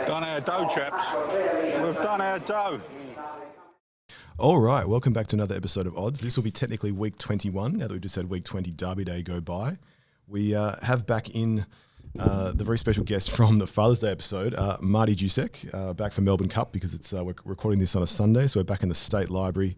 Done our dough, chaps. We've done our dough. All right, welcome back to another episode of Odds. This will be technically week 21, now that we've just had week 20 Derby Day go by. We have back in the very special guest from the Father's Day episode, Marty Jusek, back from Melbourne Cup because it's we're recording this on a Sunday, so we're back in the State Library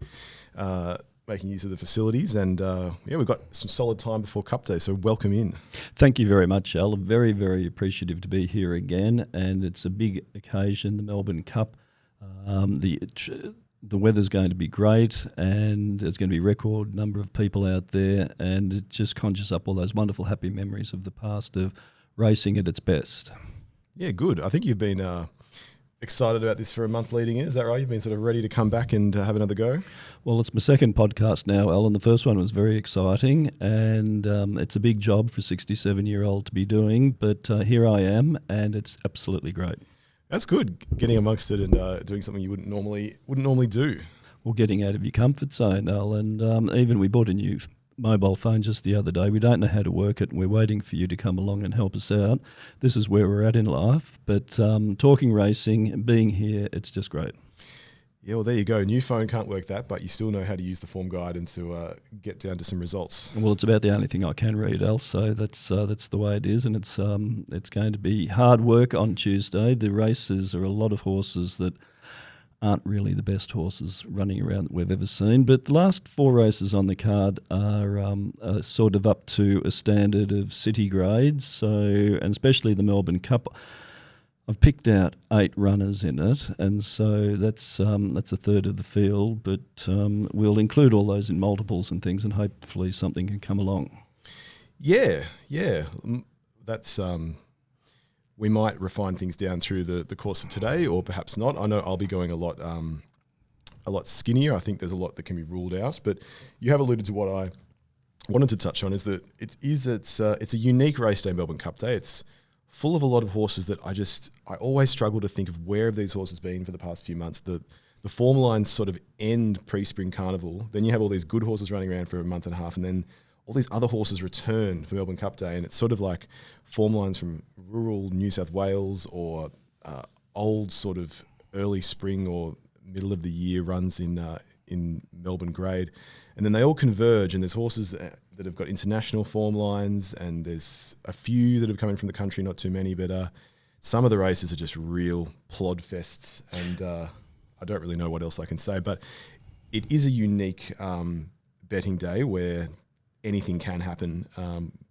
making use of the facilities. And we've got some solid time before Cup Day, so welcome in. Thank you very much, Al. Very, very appreciative to be here again, and it's a big occasion, the Melbourne Cup. The weather's going to be great, and there's going to be a record number of people out there, and it just conjures up all those wonderful, happy memories of the past of racing at its best. Yeah, good. I think you've been excited about this for a month leading in. Is that right? You've been sort of ready to come back and have another go? Well, it's my second podcast now, Al, and the first one was very exciting, and it's a big job for a 67-year-old to be doing, but here I am, and it's absolutely great. That's good, getting amongst it and doing something you wouldn't normally do. Well, getting out of your comfort zone, Al, and even we bought a new mobile phone just the other day. We don't know how to work it, and we're waiting for you to come along and help us out. This is where we're at in life, but talking racing, being here, it's just great. Yeah, well, there you go. New phone can't work that, but you still know how to use the form guide and to get down to some results. Well, it's about the only thing I can read, Al, so that's the way it is, and it's going to be hard work on Tuesday. The races are a lot of horses that aren't really the best horses running around that we've ever seen, but the last four races on the card are sort of up to a standard of city grades, so, and especially the Melbourne Cup. I've picked out 8 runners in it, and so that's a third of the field, but we'll include all those in multiples and things, and hopefully something can come along. Yeah. That's we might refine things down through the course of today, or perhaps not. I know I'll be going a lot skinnier. I think there's a lot that can be ruled out, but you have alluded to what I wanted to touch on is that it's a unique race day, Melbourne Cup Day. It's full of a lot of horses that I always struggle to think of where have these horses been for the past few months. The form lines sort of end pre-spring carnival. Then you have all these good horses running around for a month and a half, and then all these other horses return for Melbourne Cup Day, and it's sort of like form lines from rural New South Wales or old sort of early spring or middle of the year runs in Melbourne grade, and then they all converge, and there's horses that have got international form lines, and there's a few that have come in from the country, not too many, but some of the races are just real plod fests, and I don't really know what else I can say, but it is a unique betting day where anything can happen.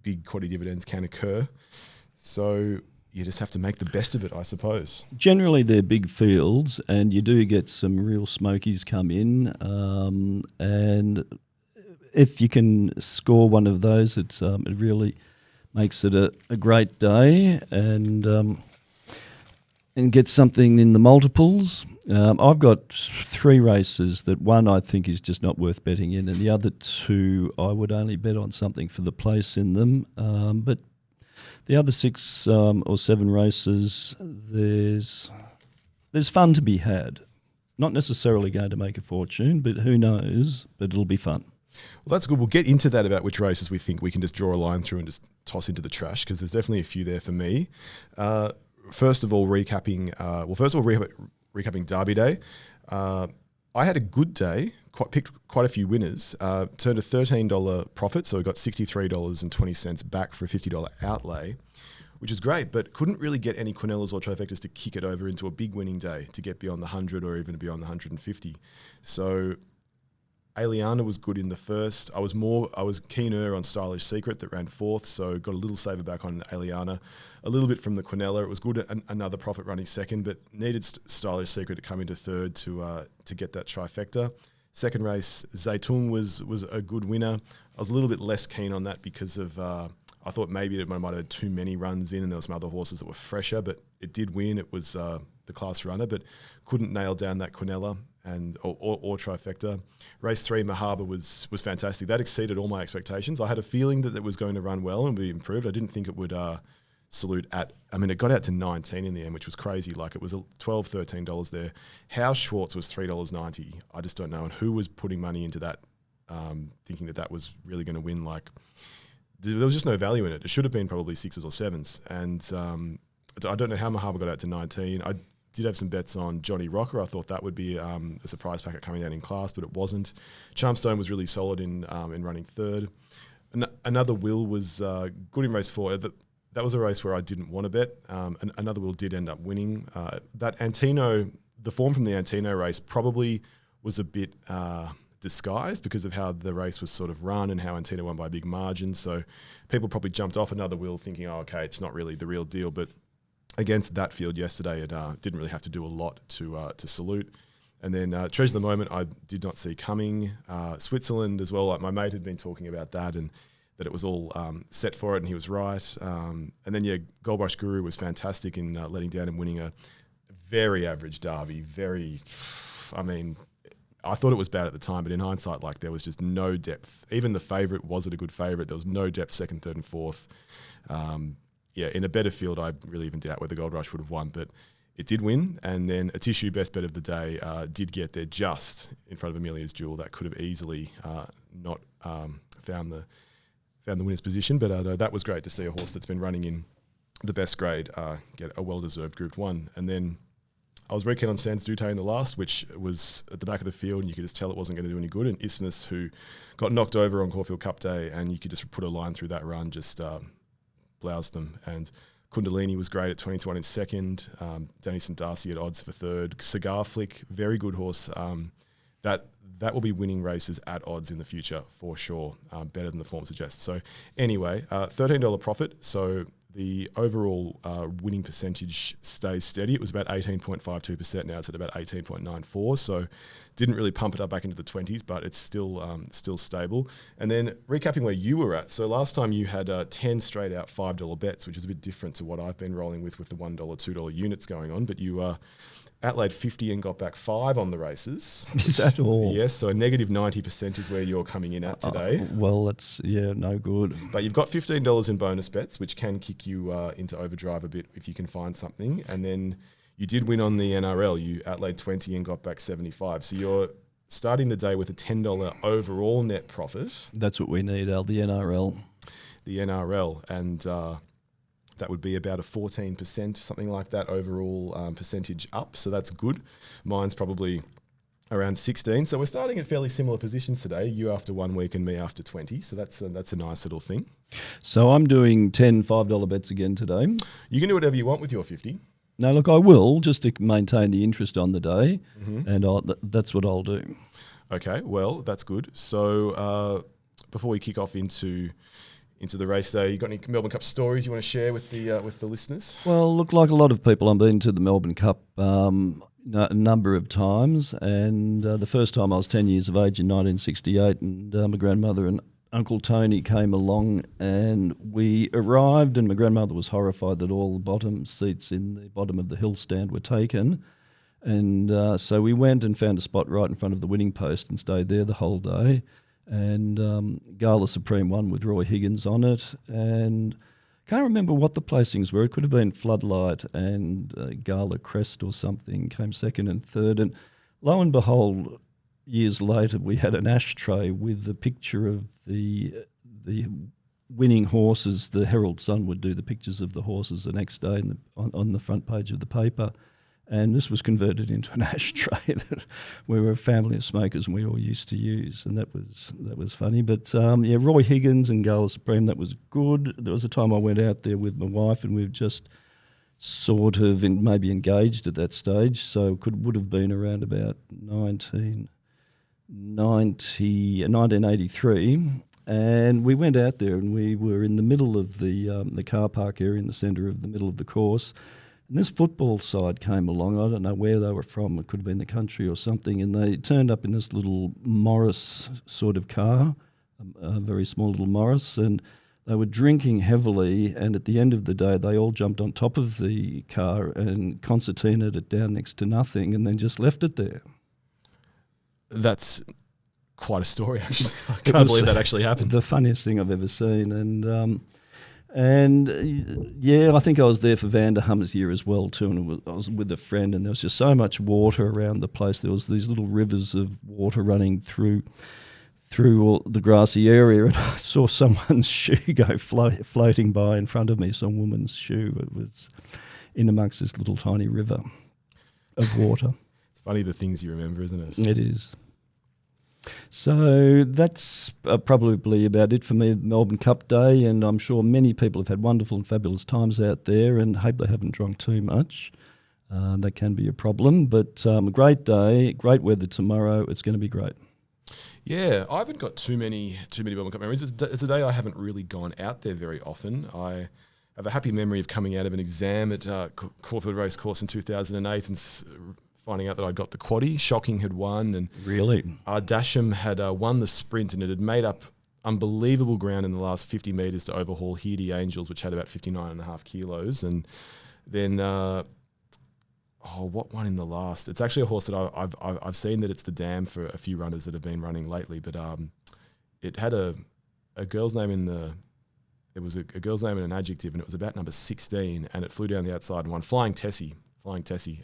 Big quaddy dividends can occur, so you just have to make the best of it, I suppose. Generally, they're big fields, and you do get some real smokies come in, and if you can score one of those, it really makes it a great day, and get something in the multiples. I've got 3 races that one I think is just not worth betting in, and the other 2 I would only bet on something for the place in them. But the other 6 or 7 races, there's fun to be had. Not necessarily going to make a fortune, but who knows? But it'll be fun. Well, that's good. We'll get into that about which races we think we can just draw a line through and just toss into the trash, because there's definitely a few there for me. First of all, recapping Derby Day. I had a good day, picked quite a few winners, turned a $13 profit, so we got $63.20 back for a $50 outlay, which is great, but couldn't really get any Quinellas or trifectas to kick it over into a big winning day to get beyond the 100 or even beyond the 150. So Aliana was good in the first. I was keener on Stylish Secret that ran 4th, so got a little saver back on Aliana, a little bit from the Quinella. It was good, another profit running second, but needed Stylish Secret to come into 3rd to get that trifecta. Second race, Zaytun was a good winner. I was a little bit less keen on that because of I thought maybe it might have had too many runs in, and there were some other horses that were fresher, but it did win. It was the class runner, but couldn't nail down that Quinella or trifecta. Race 3, Mahaba was fantastic. That exceeded all my expectations. I had a feeling that it was going to run well and be improved. I didn't think it would salute it got out to 19 in the end, which was crazy. Like, it was $12, $13 there. House Schwartz was $3.90. I just don't know. And who was putting money into that, thinking that was really going to win? Like, there was just no value in it. It should have been probably 6s or 7s. And I don't know how Mahaba got out to 19. I did have some bets on Johnny Rocker. I thought that would be a surprise packet coming out in class, but it wasn't. Charmstone was really solid in running third. Another Will was good in race 4. That was a race where I didn't want to bet. Another Will did end up winning. That Antino, the form from the Antino race probably was a bit disguised because of how the race was sort of run and how Antino won by a big margin. So people probably jumped off Another Will thinking, oh, okay, it's not really the real deal. But against that field yesterday, it didn't really have to do a lot to salute. And then Treasure of the Moment, I did not see coming. Switzerland as well. Like my mate had been talking about that and that it was all set for it, and he was right. And then, Gold Rush Guru was fantastic in letting down and winning a very average derby. I thought it was bad at the time, but in hindsight, like there was just no depth. Even the favourite wasn't a good favourite. There was no depth second, third and fourth. In a better field, I really even doubt whether Gold Rush would have won, but it did win. And then a tissue best bet of the day did get there just in front of Amelia's Jewel. That could have easily not found the winner's position, but that was great to see a horse that's been running in the best grade get a well-deserved Group 1. And then I was very keen on Sans Dute in the last, which was at the back of the field, and you could just tell it wasn't going to do any good. And Isthmus, who got knocked over on Caulfield Cup Day, and you could just put a line through that run, just bloused them. And Kundalini was great at 20-1 in second. Danny St. Darcy at odds for third. Cigar Flick, very good horse. That will be winning races at odds in the future for sure, better than the form suggests. So anyway, $13 profit. So the overall winning percentage stays steady. It was about 18.52%. Now it's at about 18.94. So didn't really pump it up back into the 20s, but it's still stable. And then recapping where you were at. So last time you had 10 straight out $5 bets, which is a bit different to what I've been rolling with the $1, $2 units going on. But you outlaid 50 and got back 5 on the races. Is that all? Yes, so a negative 90% is where you're coming in at today. Well, that's, no good. But you've got $15 in bonus bets, which can kick you into overdrive a bit if you can find something. And then you did win on the NRL. You outlaid 20 and got back 75. So you're starting the day with a $10 overall net profit. That's what we need, Al, the NRL. The NRL. And that would be about a 14%, something like that, overall percentage up. So that's good. Mine's probably around 16. So we're starting at fairly similar positions today. You after 1 week and me after 20. So that's a nice little thing. So I'm doing 10 $5 bets again today. You can do whatever you want with your 50. No, look, I will, just to maintain the interest on the day. Mm-hmm. And that's what I'll do. Okay, well, that's good. So before we kick off into the race day, you got any Melbourne Cup stories you want to share with the listeners? Well, look, like a lot of people, I've been to the Melbourne Cup a number of times, and the first time I was 10 years of age in 1968, and my grandmother and Uncle Tony came along, and we arrived, and my grandmother was horrified that all the bottom seats in the bottom of the hill stand were taken. And so we went and found a spot right in front of the winning post and stayed there the whole day. And Gala Supreme won with Roy Higgins on it, and can't remember what the placings were. It could have been Floodlight and Gala Crest or something came second and third. And lo and behold, years later, we had an ashtray with the picture of the winning horses. The Herald Sun would do the pictures of the horses the next day on the front page of the paper. And this was converted into an ashtray that we were a family of smokers and we all used to use, and that was funny. But Roy Higgins and Gala Supreme, that was good. There was a time I went out there with my wife, and we've just sort of maybe engaged at that stage, so would have been around about 1983, and we went out there and we were in the middle of the car park area in the centre of the middle of the course. And this football side came along. I don't know where they were from. It could have been the country or something. And they turned up in this little Morris sort of car, a very small little Morris. And they were drinking heavily. And at the end of the day, they all jumped on top of the car and concertinaed it down next to nothing and then just left it there. That's quite a story, actually. I can't believe that actually happened. The funniest thing I've ever seen. And I think I was there for Vanderham's year as well too, and I was with a friend, and there was just so much water around the place. There was these little rivers of water running through all the grassy area, and I saw someone's shoe go floating by in front of me, some woman's shoe. in amongst this little tiny river of water. It's funny the things you remember, isn't it? It is. So that's probably about it for me, Melbourne Cup Day, and I'm sure many people have had wonderful and fabulous times out there and hope they haven't drunk too much. That can be a problem, but a great day, great weather tomorrow. It's going to be great. Yeah, I haven't got too many Melbourne Cup memories. It's a day I haven't really gone out there very often. I have a happy memory of coming out of an exam at Caulfield Racecourse in 2008 and finding out that I got the quaddie. Shocking had won. And Really? Dasham had won the sprint, and it had made up unbelievable ground in the last 50 metres to overhaul Ahuriri Angels, which had about 59.5 kilos. And then... what won in the last? It's actually a horse that I've seen that it's the dam for a few runners that have been running lately, but it had a girl's name in the. It was a girl's name and an adjective, and it was about number 16, and it flew down the outside and won. Flying Tessie,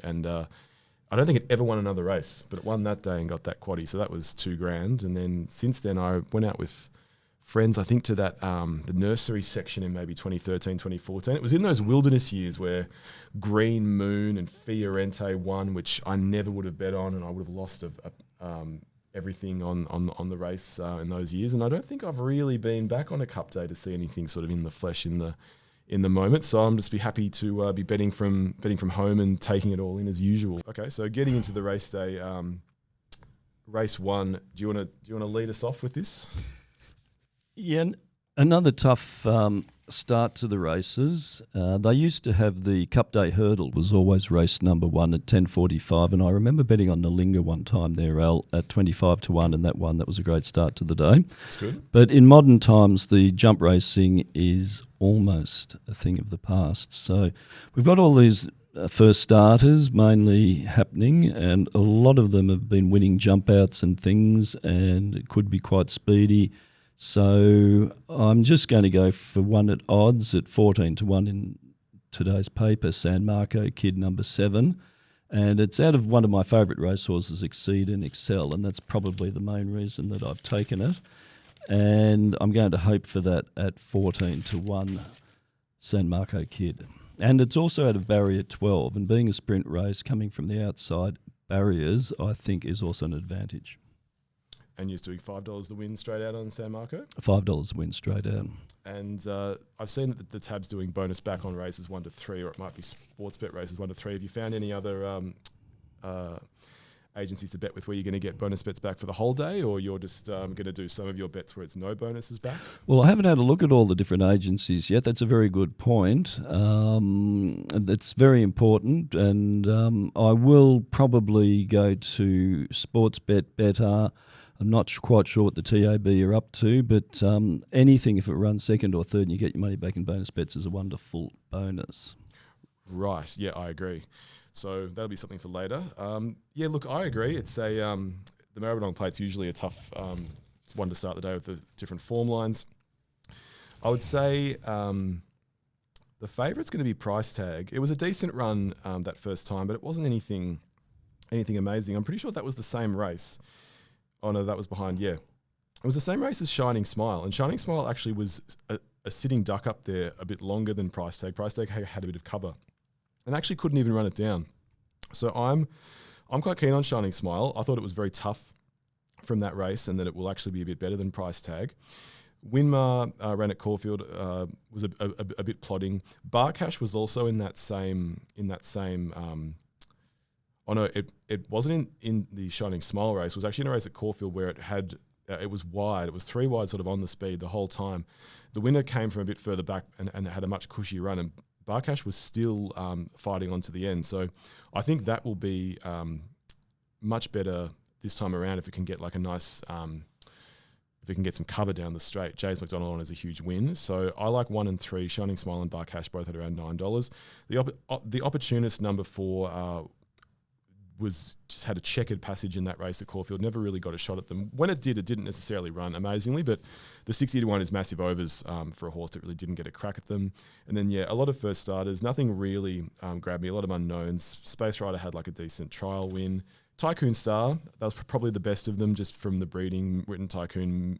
and I don't think it ever won another race, but it won that day and got that quaddie, so that was $2,000. And then since then, I went out with friends, I think, to that the nursery section in maybe 2013, 2014. It was in those wilderness years where Green Moon and Fiorente won, which I never would have bet on, and I would have lost everything on the race in those years. And I don't think I've really been back on a Cup Day to see anything sort of in the flesh in the moment. So I'm just be happy to be betting from home and taking it all in as usual. Okay, so getting into the race day, race one. Do you want to lead us off with this? Yeah, another tough start to the races. They used to have the Cup Day hurdle was always race number 1 at 10:45, and I remember betting on Nalinga one time there, Al, at 25-1, and that one. That was a great start to the day. That's good. But in modern times, the jump racing is almost a thing of the past. So we've got all these first starters mainly happening, and a lot of them have been winning jump outs and things, and it could be quite speedy. So I'm just going to go for one at odds at 14-1 in today's paper, San Marco Kid number 7. And it's out of one of my favourite racehorses, Exceed and Excel, and that's probably the main reason that I've taken it. And I'm going to hope for that at 14-1, San Marco Kid. And it's also out of barrier 12, and being a sprint race coming from the outside barriers, I think is also an advantage. And you're doing $5 the win straight out on San Marco? $5 win straight out. And I've seen that the tab's doing bonus back on races 1-3, or it might be sports bet races 1-3. Have you found any other agencies to bet with where you're going to get bonus bets back for the whole day, or you're just going to do some of your bets where it's no bonuses back? Well, I haven't had a look at all the different agencies yet. That's a very good point. That's very important, and I will probably go to Sportsbet Better. I'm not quite sure what the TAB are up to, but anything, if it runs second or third and you get your money back in bonus bets, is a wonderful bonus. Right. Yeah, I agree. So that'll be something for later. Yeah, look, I agree. It's the Maribyrnong Plate's usually a tough it's one to start the day with the different form lines. I would say the favourite's going to be Price Tag. It was a decent run that first time, but it wasn't anything amazing. I'm pretty sure that was the same race. Oh, no, that was behind, yeah. It was the same race as Shining Smile, and Shining Smile actually was a sitting duck up there a bit longer than Price Tag. Price Tag had a bit of cover and actually couldn't even run it down. So I'm quite keen on Shining Smile. I thought it was very tough from that race and that it will actually be a bit better than Price Tag. Winmar ran at Caulfield, was a bit plodding. Barcash was also in that same oh no, it wasn't in the Shining Smile race. It was actually in a race at Caulfield where it was wide. It was 3 wide sort of on the speed the whole time. The winner came from a bit further back and had a much cushier run, and Barcash was still fighting on to the end. So I think that will be much better this time around if it can get like a nice, if it can get some cover down the straight. James McDonald on is a huge win. So I like 1 and 3, Shining Smile and Barcash both at around $9. The opportunist number 4 just had a checkered passage in that race at Caulfield, never really got a shot at them. When it didn't necessarily run amazingly, but the 60-1 is massive overs for a horse that really didn't get a crack at them. And then, yeah, a lot of first starters, nothing really grabbed me, a lot of unknowns. Space Rider had like a decent trial win. Tycoon Star, that was probably the best of them just from the breeding. Written Tycoon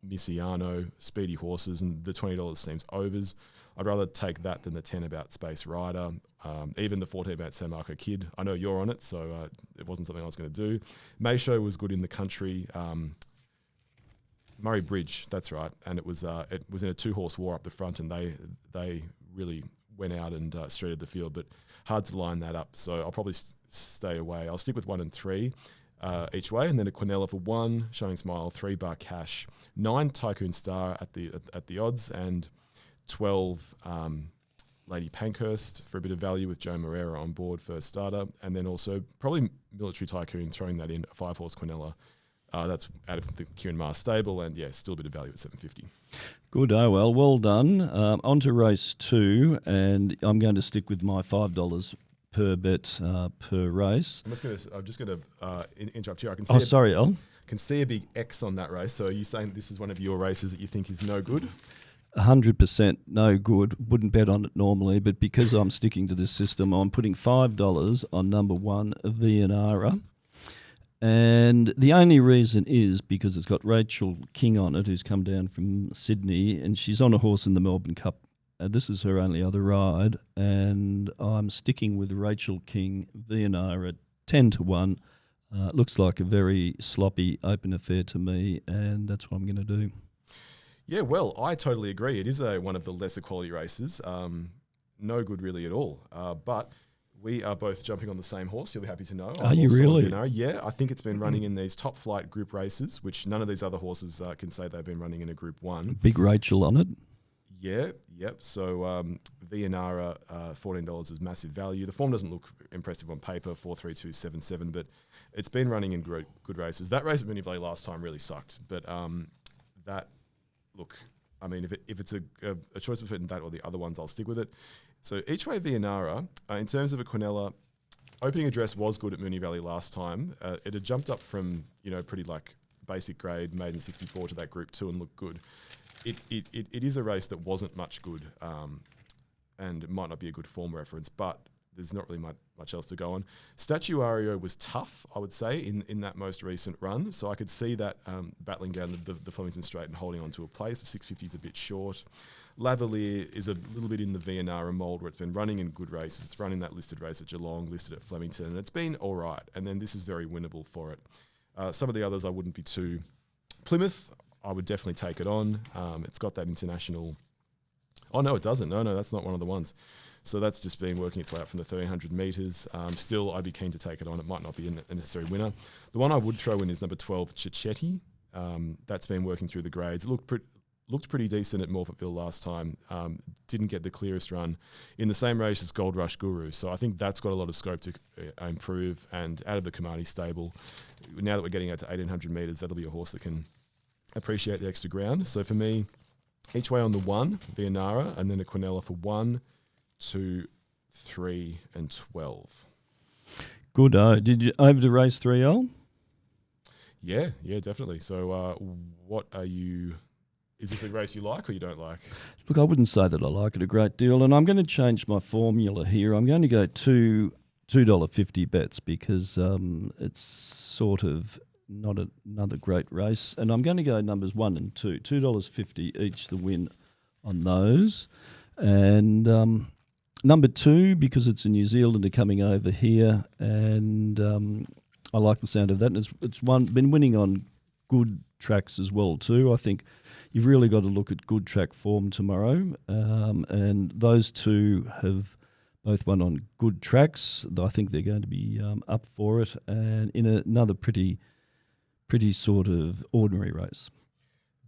Missiano, speedy horses, and the $20 seems overs. I'd rather take that than the 10 about Space Rider, even the 14 about San Marco Kid. I know you're on it, so it wasn't something I was going to do. Mayshow was good in the country. Murray Bridge, that's right, and it was in a 2-horse war up the front, and they really went out and streeted the field, but hard to line that up. So I'll probably stay away. I'll stick with 1 and 3 each way, and then a Quinella for 1, Shining Smile, 3 Bar Cash, 9 Tycoon Star at the odds, and 12 Lady Pankhurst for a bit of value with Joe Moreira on board first starter, and then also probably Military Tycoon throwing that in, a 5-horse Quinella. That's out of the Kieran Maher stable, and still a bit of value at $7.50. Good. Oh well done. On to race 2, and I'm going to stick with my $5 per bet per race. I'm just going to interrupt here. I can see. Al. Can see a big X on that race. So are you saying this is one of your races that you think is no good? 100% no good. Wouldn't bet on it normally, but because I'm sticking to this system, I'm putting $5 on number 1, Vianara. And the only reason is because it's got Rachel King on it, who's come down from Sydney, and she's on a horse in the Melbourne Cup. This is her only other ride, and I'm sticking with Rachel King, Vianara at 10-1. Looks like a very sloppy open affair to me, and that's what I'm going to do. Yeah, well, I totally agree. It is one of the lesser quality races. No good really at all. But we are both jumping on the same horse. You'll be happy to know. Are you really? Yeah, I think it's been running in these top flight group races, which none of these other horses can say they've been running in a Group 1. Big Rachel on it. Yeah, yep. So Vianara, $14 is massive value. The form doesn't look impressive on paper, 4.3277, but it's been running in good races. That race at Moonee Valley last time really sucked, but look, I mean, if it's a choice between that or the other ones, I'll stick with it. So each way Vianara, in terms of a Quinella, opening address was good at Moonee Valley last time. It had jumped up from, pretty like basic grade, maiden 64 to that Group 2 and looked good. It is a race that wasn't much good, and it might not be a good form reference, but there's not really much else to go on. Statuario was tough, I would say, in that most recent run. So I could see that battling down the Flemington Straight and holding on to a place. The 650 is a bit short. Lavalier is a little bit in the Vianara mould where it's been running in good races. It's running that listed race at Geelong, listed at Flemington, and it's been all right. And then this is very winnable for it. Some of the others I wouldn't be too... Plymouth, I would definitely take it on. It's got that international... Oh, no, it doesn't. No, that's not one of the ones. So that's just been working its way up from the 1,300 metres. Still, I'd be keen to take it on. It might not be a necessary winner. The one I would throw in is number 12, Chichetti. That's been working through the grades. It looked pretty decent at Morfettville last time. Didn't get the clearest run in the same race as Gold Rush Guru. So I think that's got a lot of scope to improve. And out of the Kamani stable, now that we're getting out to 1,800 metres, that'll be a horse that can appreciate the extra ground. So for me, each way on the 1, Vianara, and then a Quinella for 1, 2, 3, and 12. Good. Did you over to race 3L? Yeah, definitely. So what are you... Is this a race you like or you don't like? Look, I wouldn't say that I like it a great deal, and I'm going to change my formula here. I'm going to go $2.50 bets because it's sort of not another great race, and I'm going to go numbers 1 and 2, $2.50 each the win on those, and number 2 because it's a New Zealander coming over here, and I like the sound of that, and it's been winning on good tracks as well too. I think you've really got to look at good track form tomorrow, and those two have both won on good tracks. I think they're going to be up for it, and in another pretty sort of ordinary race.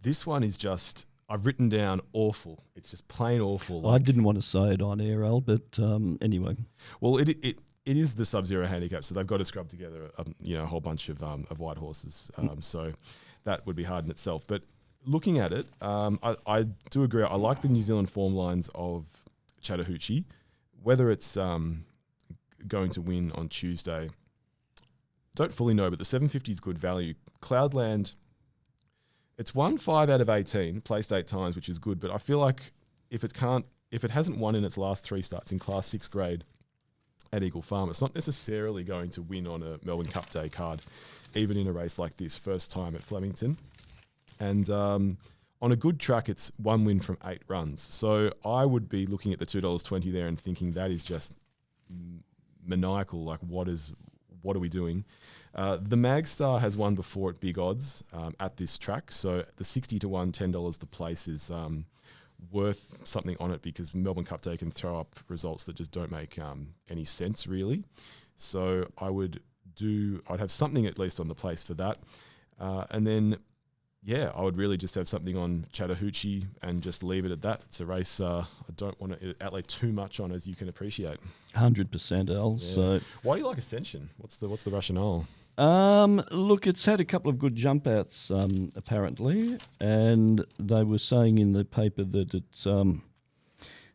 This one is just, I've written down awful. It's just plain awful. I didn't want to say it on air, Al, but anyway. Well, it is the Sub-Zero handicap, so they've got to scrub together a whole bunch of white horses. So that would be hard in itself. But looking at it, I do agree. I like the New Zealand form lines of Chattahoochee. Whether it's going to win on Tuesday, don't fully know, but the 750 is good value. Cloudland, it's won 5 out of 18, placed 8 times, which is good. But I feel like if it hasn't won in its last 3 starts in Class 6 grade at Eagle Farm, it's not necessarily going to win on a Melbourne Cup Day card, even in a race like this, first time at Flemington. And on a good track, it's 1 win from 8 runs. So I would be looking at the $2.20 there and thinking that is just maniacal. Like, what are we doing? The Magstar has won before at big odds at this track. So the 60 to 1, $10 the place is worth something on it, because Melbourne Cup Day can throw up results that just don't make any sense really. So I'd have something at least on the place for that. And then, yeah, I would really just have something on Chattahoochee and just leave it at that. It's a race I don't want to outlay too much on, as you can appreciate. 100%, Al. Yeah. So, why do you like Ascension? What's the rationale? look, it's had a couple of good jump outs, apparently, and they were saying in the paper that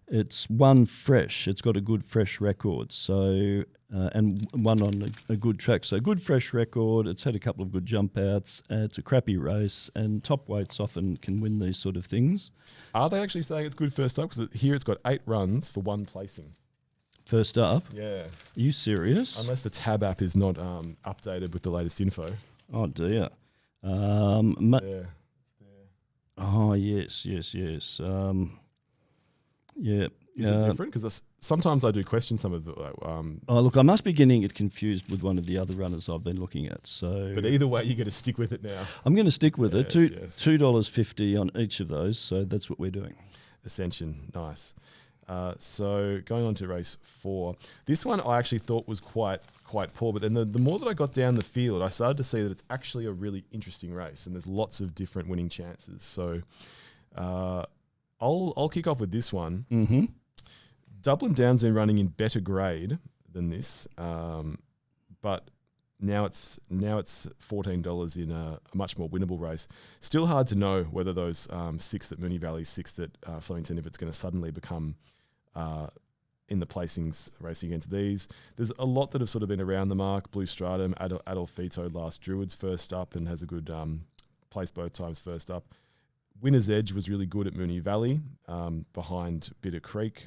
it's one fresh. It's got a good fresh record. So, and one on a good track. So good fresh record. It's had a couple of good jump outs. It's a crappy race, and top weights often can win these sort of things. Are they actually saying it's good first up? Because here it's got 8 runs for 1 placing. First up? Yeah. Are you serious? Unless the Tab app is not updated with the latest info. Oh dear. It's there. Oh yes. Yeah. Is it different? Because sometimes I do question some of the. Oh look, I must be getting it confused with one of the other runners I've been looking at. So, but either way, you got to stick with it now. I'm going to stick with it. Yes. $2.50 on each of those. So that's what we're doing. Ascension, nice. So going on to race 4, this one I actually thought was quite poor, but then the more that I got down the field, I started to see that it's actually a really interesting race, and there's lots of different winning chances. So I'll kick off with this one. Mm-hmm. Dublin Down's been running in better grade than this, but now it's $14 in a much more winnable race. Still hard to know whether those 6th at Moonee Valley, 6th at Flemington, if it's going to suddenly become in the placings racing against these. There's a lot that have sort of been around the mark. Blue Stratum, Adolfito last Druids first up and has a good place both times first up. Winner's Edge was really good at Moonee Valley behind Bitter Creek.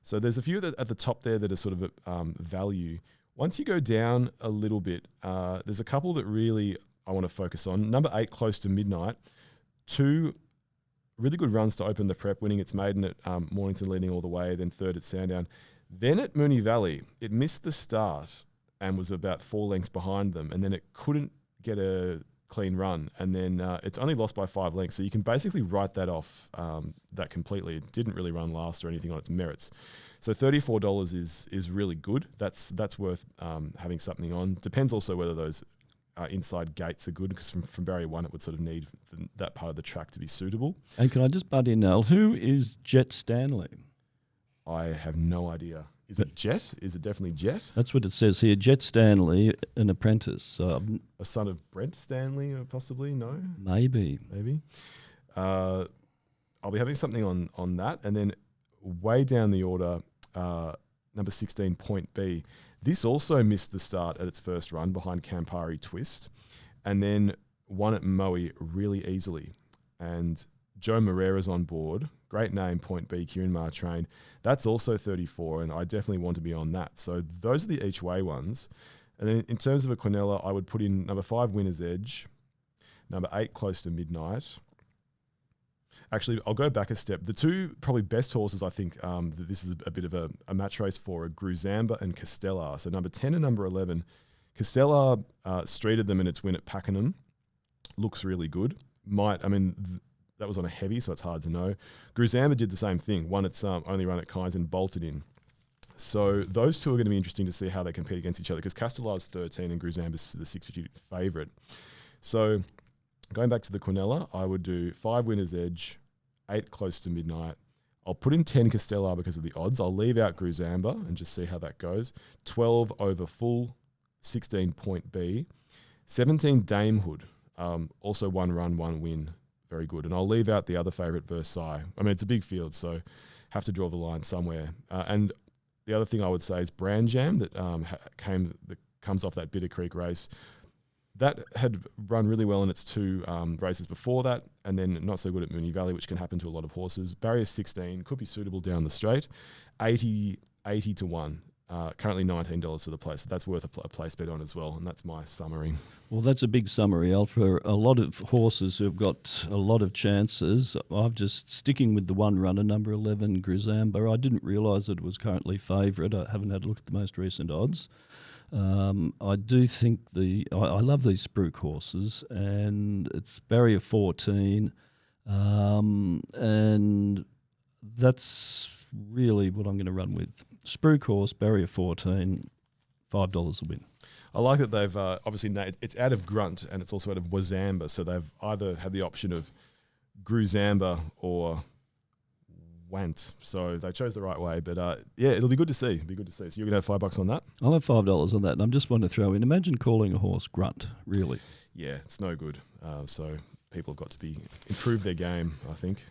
So there's a few at the top there that are sort of value. Once you go down a little bit, there's a couple that really I want to focus on. Number 8, Close to Midnight. 2 really good runs to open the prep, winning its maiden at Mornington, leading all the way, then 3rd at Sandown. Then at Moonee Valley, it missed the start and was about 4 lengths behind them, and then it couldn't get a clean run, and then it's only lost by 5 lengths. So you can basically write that off that completely. It didn't really run last or anything on its merits. So $34 is really good. That's worth having something on. Depends also whether those inside gates are good, because from barrier 1 it would sort of need that part of the track to be suitable. And can I just butt in, Al? Who is Jet Stanley? I have no idea. Is it Jet? Is it definitely Jet? That's what it says here. Jet Stanley, an apprentice. A son of Brent Stanley, possibly? No? Maybe. I'll be having something on that. And then way down the order, number 16, Point B. This also missed the start at its first run behind Campari Twist, and then won at Moe really easily. And Joe Moreira's on board. Great name, Point B, Kieran Martrain. That's also 34, and I definitely want to be on that. So those are the each way ones. And then in terms of a Quinella, I would put in number 5, Winner's Edge, number 8, Close to Midnight. Actually, I'll go back a step. The 2 probably best horses I think that this is a bit of a match race for are Gruzamba and Castellar. So number 10 and number 11. Castellar streeted them in its win at Pakenham. Looks really good. That was on a heavy, so it's hard to know. Gruzamba did the same thing. Won its only run at Kynes and bolted in. So those 2 are going to be interesting to see how they compete against each other, because Castellar's 13 and Gruzamba's the 650 favourite. So going back to the Quinella, I would do 5 Winner's Edge, 8 Close to Midnight. I'll put in 10 Castellar because of the odds. I'll leave out Gruzamba and just see how that goes. 12 Over Full, 16 Point B. 17 Damehood, also 1 run, 1 win. Very good. And I'll leave out the other favourite, Versailles. I mean, it's a big field, so have to draw the line somewhere. And the other thing I would say is Brand Jam that comes off that Bitter Creek race. That had run really well in its 2 races before that, and then not so good at Moonee Valley, which can happen to a lot of horses. Barrier 16 could be suitable down the straight. 80 to 1. Currently $19 for the place. So that's worth a place bet on as well, and that's my summary. Well, that's a big summary, Al. For a lot of horses who've got a lot of chances, I'm just sticking with the one runner, number 11, Grisamba. I didn't realise it was currently favourite. I haven't had a look at the most recent odds. I do think I love these Spruik horses, and it's barrier 14, and that's really what I'm going to run with. Spruik horse, barrier 14, $5 a win. I like that they've obviously it's out of Grunt and it's also out of Wazamba, so they've either had the option of Gruzamba or Want. So they chose the right way, but yeah, it'll be good to see. It'll be good to see. So you're gonna have $5 on that? I'll have $5 on that, and I'm just want to throw in. Imagine calling a horse Grunt. Really? Yeah, it's no good. So people have got to improve their game, I think.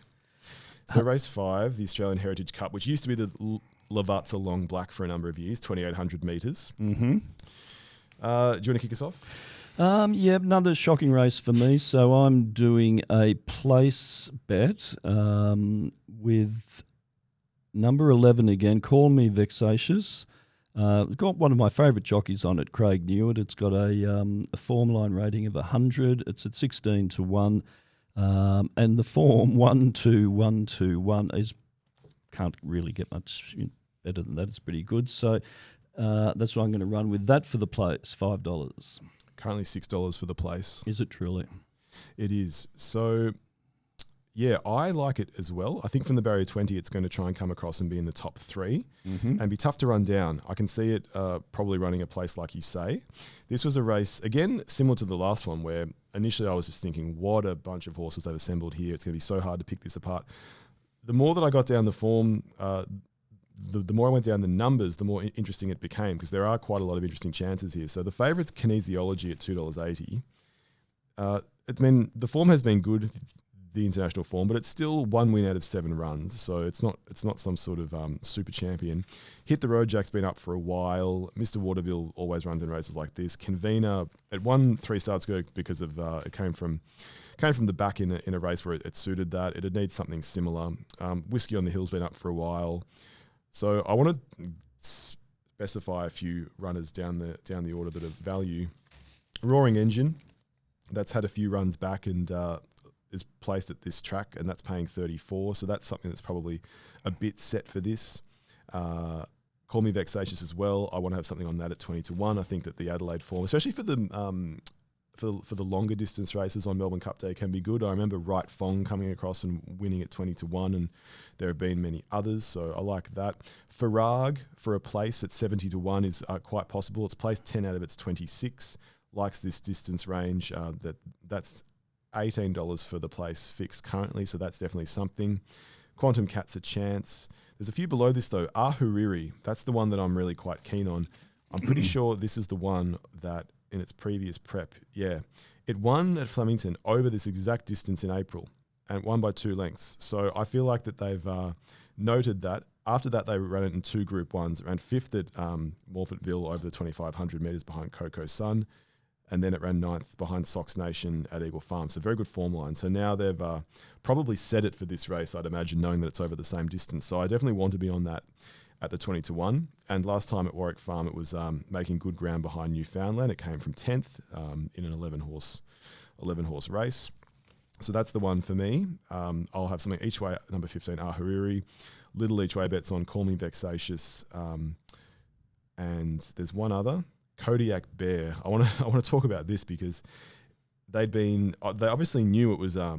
So race 5, the Australian Heritage Cup, which used to be the Lavazza Long Black for a number of years, 2,800 metres. Mm-hmm. Do you want to kick us off? Yeah, another shocking race for me. So I'm doing a place bet with number 11 again, Call Me Vexatious. It's got one of my favourite jockeys on it, Craig Newitt. It's got a form line rating of 100. It's at 16-1. And the form 1-2-1-2-1 is can't really get much better than that. It's pretty good. So that's what I'm going to run with. That for the place, $5. Currently $6 for the place. Is it truly? It is. So, yeah, I like it as well. I think from the barrier 20, it's going to try and come across and be in the top 3 and be tough to run down. I can see it probably running a place like you say. This was a race, again, similar to the last one, where initially I was just thinking, what a bunch of horses they've assembled here. It's going to be so hard to pick this apart. The more that I got down the form, the more I went down the numbers, the more interesting it became, because there are quite a lot of interesting chances here. So the favourite's Kinesiology at $2.80. The form has been good, the international form, but it's still 1 win out of 7 runs, so it's not some sort of super champion. Hit the Road Jack's been up for a while. Mr. Waterville always runs in races like this. Convener, it won 3 starts ago because of it came from the back in a race where it suited that. It'd need something similar. Whiskey on the Hill's been up for a while. So I want to specify a few runners down the order that have value. Roaring Engine, that's had a few runs back and is placed at this track, and that's paying 34. So that's something that's probably a bit set for this. Call Me Vexatious as well. I want to have something on that at 20-1. I think that the Adelaide form, especially for the longer distance races on Melbourne Cup Day, can be good. I remember Wright Fong coming across and winning at 20-1, and there have been many others, so I like that. Farag for a place at 70-1 is quite possible. It's placed 10 out of its 26. Likes this distance range. That's $18 for the place fixed currently, so that's definitely something. Quantum Cat's a chance. There's a few below this though. Ahuriri, that's the one that I'm really quite keen on. I'm pretty sure this is the one that in its previous prep, it won at Flemington over this exact distance in April and won by 2 lengths. So I feel like that they've noted that. After that, they ran it in 2 Group 1s, ran 5th at Morfettville over the 2,500 metres behind Coco Sun, and then it ran 9th behind Sox Nation at Eagle Farm. So very good form line. So now they've probably set it for this race, I'd imagine, knowing that it's over the same distance. So I definitely want to be on that at the 20-1. And last time at Warwick Farm, it was making good ground behind Newfoundland. It came from 10th in an 11 horse race. So that's the one for me. I'll have something each way, number 15, Ahuriri. Little each way bets on Call Me Vexatious. And there's one other, Kodiak Bear. I want to talk about this because they obviously knew it was a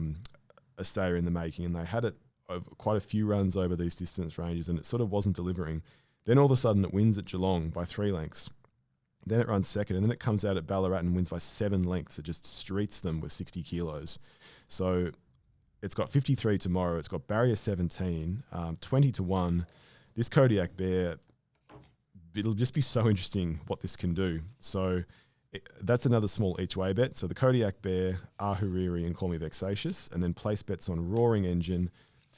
stayer in the making, and they had it over quite a few runs over these distance ranges, and it sort of wasn't delivering. Then all of a sudden it wins at Geelong by 3 lengths. Then it runs second, and then it comes out at Ballarat and wins by 7 lengths. It just streets them with 60 kilos. So it's got 53 tomorrow. It's got barrier 17, 20-1. This Kodiak Bear, it'll just be so interesting what this can do. So that's another small each way bet. So the Kodiak Bear, Ahuriri, and Call Me Vexatious, and then place bets on Roaring Engine,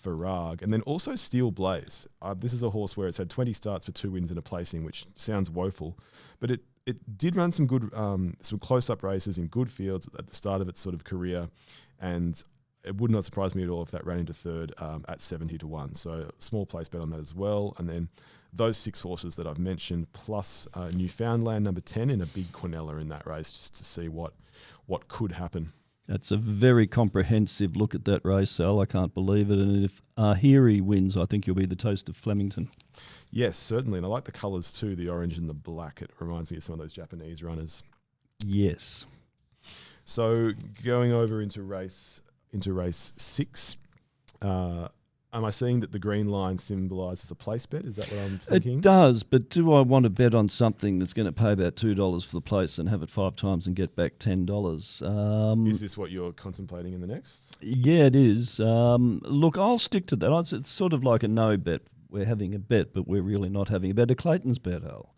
Farag, and then also Steel Blaze. This is a horse where it's had 20 starts for 2 wins and a placing, which sounds woeful, but it did run some good, some close-up races in good fields at the start of its sort of career, and it would not surprise me at all if that ran into third at 70-1. So small place bet on that as well, and then those 6 horses that I've mentioned, plus Newfoundland number 10 in a big Quinella in that race, just to see what could happen. That's a very comprehensive look at that race, Al. I can't believe it. And if Ahuriri wins, I think you'll be the toast of Flemington. Yes, certainly. And I like the colours too, the orange and the black. It reminds me of some of those Japanese runners. Yes. So going over into race 6, am I seeing that the green line symbolises a place bet? Is that what I'm thinking? It does, but do I want to bet on something that's going to pay about $2 for the place and have it 5 times and get back $10? Is this what you're contemplating in the next? Yeah, it is. Look, I'll stick to that. It's sort of like a no bet. We're having a bet, but we're really not having a bet. A Clayton's bet, Al.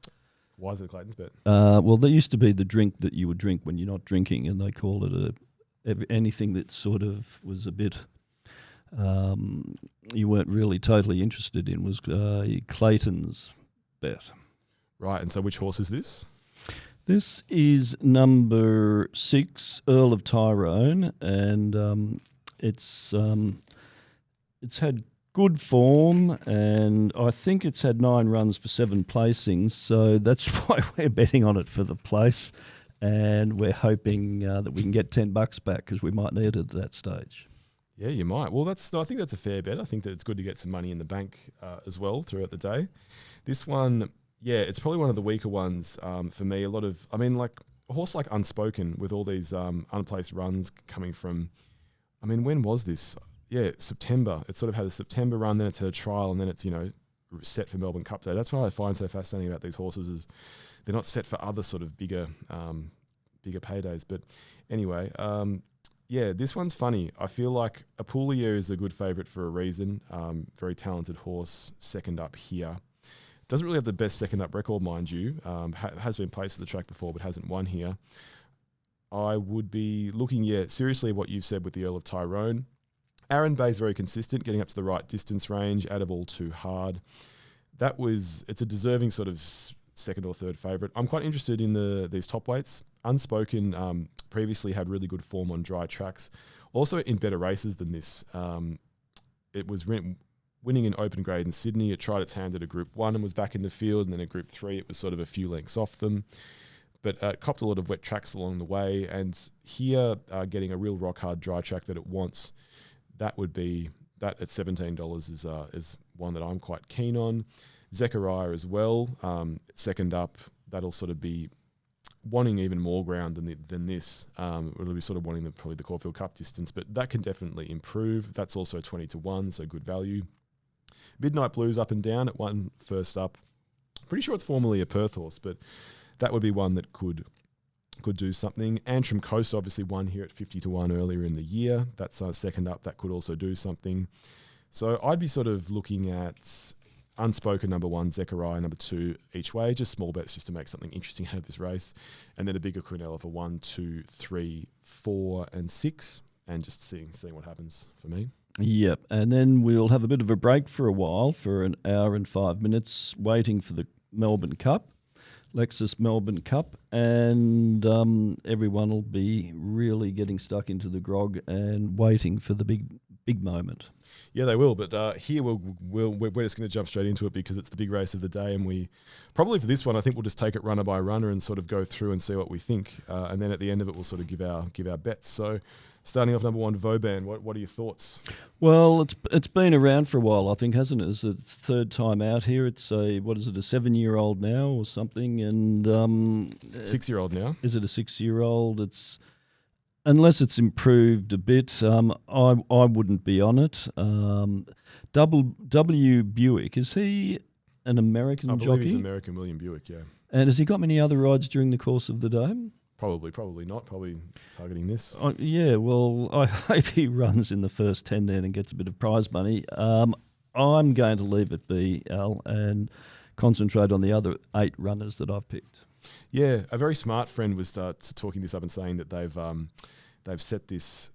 Why is it a Clayton's bet? Well, there used to be the drink that you would drink when you're not drinking, and they call it anything that sort of was a bit you weren't really totally interested in was Clayton's bet. Right, and so which horse is this? This is number 6, Earl of Tyrone, and it's had good form, and I think it's had 9 runs for 7 placings, so that's why we're betting on it for the place, and we're hoping that we can get $10 back because we might need it at that stage. Yeah, you might. Well, I think that's a fair bet. I think that it's good to get some money in the bank as well throughout the day. This one, yeah, it's probably one of the weaker ones for me. Like a horse like Unspoken with all these unplaced runs coming from, when was this? Yeah, September. It sort of had a September run, then it's had a trial, and then it's, set for Melbourne Cup Day. That's what I find so fascinating about these horses is they're not set for other sort of bigger paydays. But anyway, yeah, this one's funny. I feel like Apulia is a good favourite for a reason. Very talented horse, second up here. Doesn't really have the best second up record, mind you. Has been placed at the track before, but hasn't won here. I would be looking, seriously at what you've said with the Earl of Tyrone. Aaron Bay's very consistent, getting up to the right distance range, out of all too hard. It's a deserving sort of second or third favourite. I'm quite interested in these top weights. Unspoken previously had really good form on dry tracks, also in better races than this. It was winning an open grade in Sydney. It tried its hand at a Group 1 and was back in the field, and then a Group 3 it was sort of a few lengths off them. But it copped a lot of wet tracks along the way, and here getting a real rock hard dry track that it wants, that at $17 is one that I'm quite keen on. Zechariah as well, second up, that'll sort of be wanting even more ground than this. It'll be sort of wanting probably the Caulfield Cup distance, but that can definitely improve. That's also 20-1, so good value. Midnight Blues up and down at 1 first up. Pretty sure it's formerly a Perth horse, but that would be one that could do something. Antrim Coast obviously won here at 50-1 earlier in the year. That's second up. That could also do something. So I'd be sort of looking at Unspoken number 1, Zechariah number 2 each way, just small bets just to make something interesting out of this race, and then a bigger Quinella for 1, 2, 3, 4 and 6, and just seeing what happens for me. Yep, and then we'll have a bit of a break for a while, for an hour and 5 minutes, waiting for the Melbourne Cup, Lexus Melbourne Cup, and everyone will be really getting stuck into the grog and waiting for the big moment. Yeah, they will. But here we're just going to jump straight into it because it's the big race of the day, and we probably for this one I think we'll just take it runner by runner and sort of go through and see what we think, and then at the end of it we'll sort of give our bets. So starting off number 1, Vauban. What are your thoughts? Well, it's been around for a while, I think, hasn't it? It's its third time out here. It's a 7-year-old now or something, and 6-year-old now. Is it a 6-year-old? It's unless it's improved a bit, I wouldn't be on it. W. Buick, is he an American jockey? I believe he's American, William Buick, yeah. And has he got many other rides during the course of the day? Probably not. Probably targeting this. Yeah, well, I hope he runs in the first 10 then and gets a bit of prize money. I'm going to leave it be, Al, and concentrate on the other 8 runners that I've picked. Yeah, a very smart friend was talking this up and saying that they've set this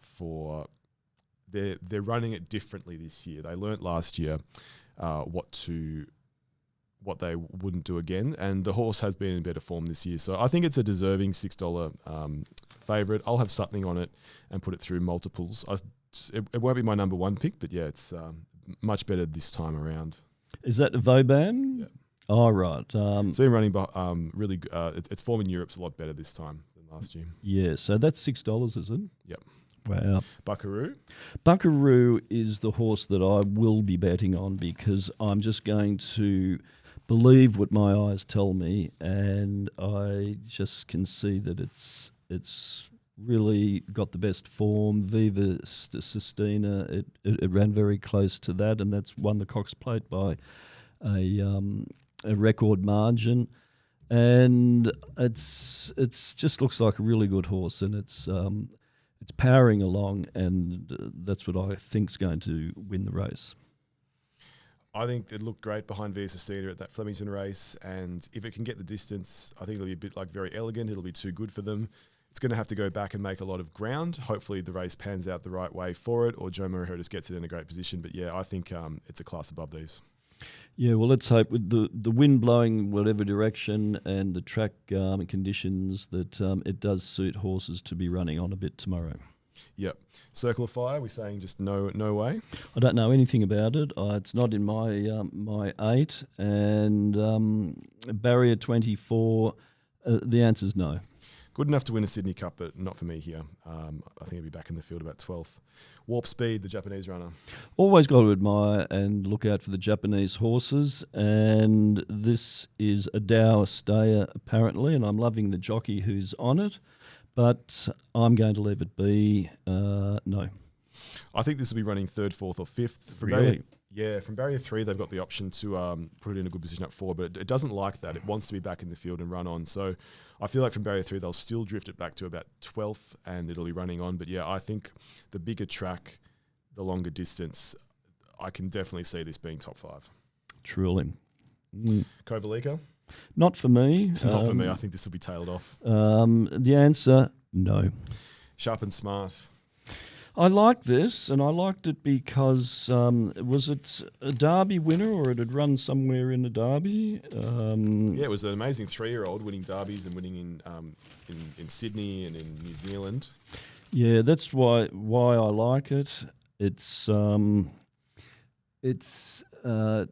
for they're running it differently this year. They learnt last year what they wouldn't do again, and the horse has been in better form this year. So I think it's a deserving $6 favourite. I'll have something on it and put it through multiples. It won't be my number 1 pick, but yeah, it's much better this time around. Is that the Vauban? Yeah. Oh, right. It's been running, really. Its form in Europe's a lot better this time than last year. Yeah, so that's $6, is it? Yep. Wow. Buckaroo. Buckaroo is the horse that I will be betting on because I'm just going to believe what my eyes tell me, and I just can see that it's really got the best form. Viva Sistina, it ran very close to that, and that's won the Cox Plate by a record margin. And it's just looks like a really good horse, and it's powering along, and that's what I think's going to win the race. I think it looked great behind Via Cedar at that Flemington race, and if it can get the distance, I think it'll be a bit like Very Elegant. It'll be too good for them. It's going to have to go back and make a lot of ground. Hopefully the race pans out the right way for it, or Joe Moreira just gets it in a great position. But yeah, I think it's a class above these. Yeah, well, let's hope with the wind blowing whatever direction and the track conditions that it does suit horses to be running on a bit tomorrow. Yep. Circle of Fire, we're saying just no way? I don't know anything about it. It's not in my 8. And Barrier 24, the answer's no. Good enough to win a Sydney Cup, but not for me here. I think he'll be back in the field about 12th. Warp Speed, the Japanese runner. Always got to admire and look out for the Japanese horses, and this is a Dow stayer apparently, and I'm loving the jockey who's on it, but I'm going to leave it be no. I think this will be running 3rd, 4th or 5th. From Really? From Barrier 3, they've got the option to put it in a good position up 4, but it doesn't like that. It wants to be back in the field and run on. So I feel like from Barrier 3, they'll still drift it back to about 12th and it'll be running on. But yeah, I think the bigger track, the longer distance, I can definitely see this being top 5. Truly. Kovalika? Not for me. Not for me. I think this will be tailed off. The answer, no. Sharp and Smart. I like this, and I liked it because was it a Derby winner, or it had run somewhere in a Derby? Yeah, it was an amazing 3-year-old winning derbies and winning in Sydney and in New Zealand. Yeah, that's why I like it. It's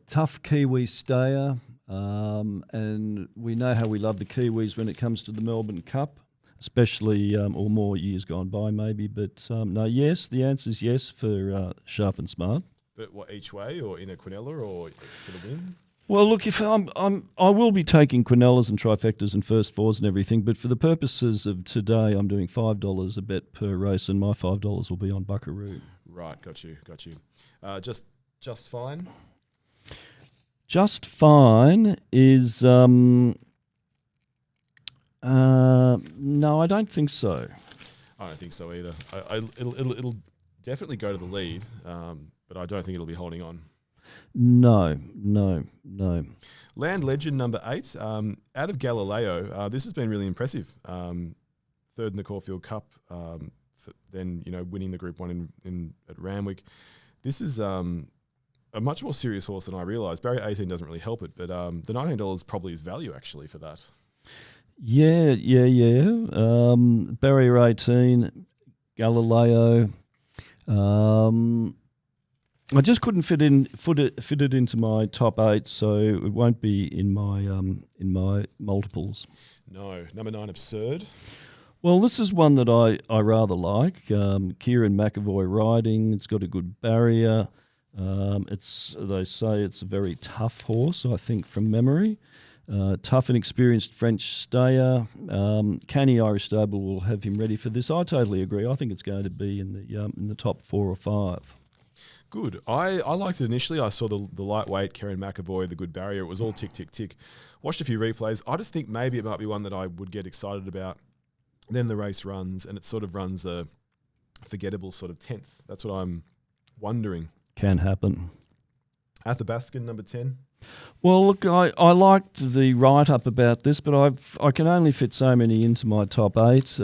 tough Kiwi stayer, and we know how we love the Kiwis when it comes to the Melbourne Cup. Especially, or more years gone by, maybe. But no, yes, the answer is yes for Sharp and Smart. But what, each way, or in a Quinella, or for the win? Well, look, if I will be taking Quinellas and trifectas and first fours and everything. But for the purposes of today, I'm doing $5 a bet per race, and my $5 will be on Buckaroo. Right, got you. Just Fine. Just Fine is. No, I don't think so. I don't think so either. It'll definitely go to the lead, but I don't think it'll be holding on. No. Land Legend number 8, out of Galileo. This has been really impressive. 3rd in the Caulfield Cup, then winning the Group 1 at Randwick. This is a much more serious horse than I realised. Barrier 18 doesn't really help it, but the $19 probably is value actually for that. Yeah. Barrier 18, Galileo. I just couldn't fit it into my top 8, so it won't be in my multiples. No, number 9, Absurd. Well, this is one that I rather like. Kieran McAvoy riding. It's got a good barrier. They say it's a very tough horse, I think, from memory. Tough and experienced French stayer. Canny Irish Stable will have him ready for this. I totally agree. I think it's going to be in the top 4 or 5. Good. I liked it initially. I saw the lightweight, Kieran McAvoy, the good barrier. It was all tick, tick, tick. Watched a few replays. I just think maybe it might be one that I would get excited about. Then the race runs, and it sort of runs a forgettable sort of 10th. That's what I'm wondering. Can happen. Athabaskan, number 10. Well, look, I liked the write-up about this, but I can only fit so many into my top 8.